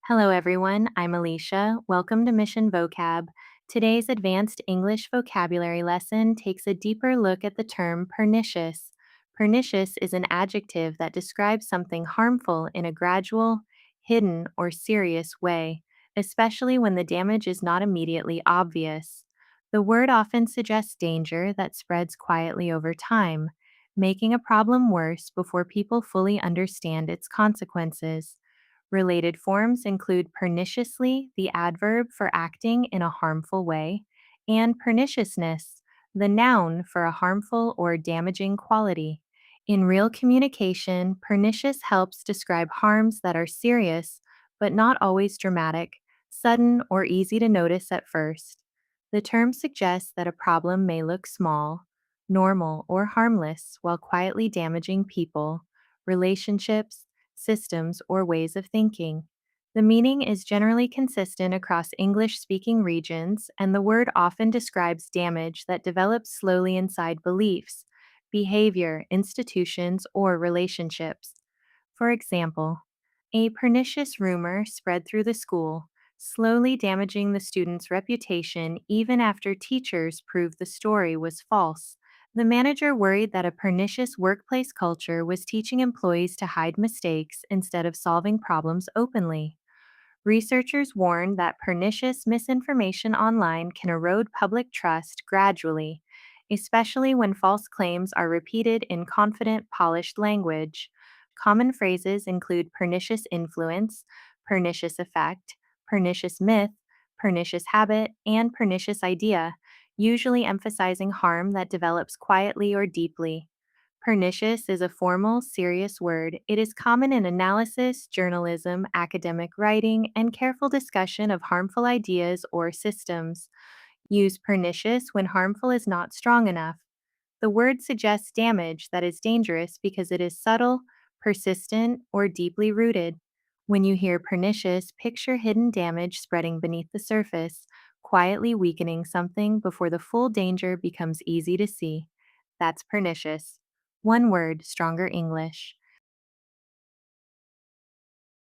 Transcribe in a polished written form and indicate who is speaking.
Speaker 1: Hello, everyone. I'm Alicia. Welcome to Mission Vocab. Today's advanced English vocabulary lesson takes a deeper look at the term pernicious. Pernicious is an adjective that describes something harmful in a gradual, hidden, or serious way, especially when the damage is not immediately obvious. The word often suggests danger that spreads quietly over time, making a problem worse before people fully understand its consequences. Related forms include perniciously, the adverb for acting in a harmful way, and perniciousness, the noun for a harmful or damaging quality. In real communication, pernicious helps describe harms that are serious, but not always dramatic, sudden, or easy to notice at first. The term suggests that a problem may look small, normal, or harmless while quietly damaging people, relationships, systems, or ways of thinking. The meaning is generally consistent across English speaking regions, and the word often describes damage that develops slowly inside beliefs, behavior, institutions, or relationships. For example, a pernicious rumor spread through the school, slowly damaging the student's reputation even after teachers proved the story was false. The manager worried that a pernicious workplace culture was teaching employees to hide mistakes instead of solving problems openly. Researchers warn that pernicious misinformation online can erode public trust gradually, especially when false claims are repeated in confident, polished language. Common phrases include pernicious influence, pernicious effect, pernicious myth, pernicious habit, and pernicious idea, usually emphasizing harm that develops quietly or deeply. Pernicious is a formal, serious word. It is common in analysis, journalism, academic writing, and careful discussion of harmful ideas or systems. Use pernicious when harmful is not strong enough. The word suggests damage that is dangerous because it is subtle, persistent, or deeply rooted. When you hear pernicious, picture hidden damage spreading beneath the surface, quietly weakening something before the full danger becomes easy to see. That's pernicious. One word, stronger English.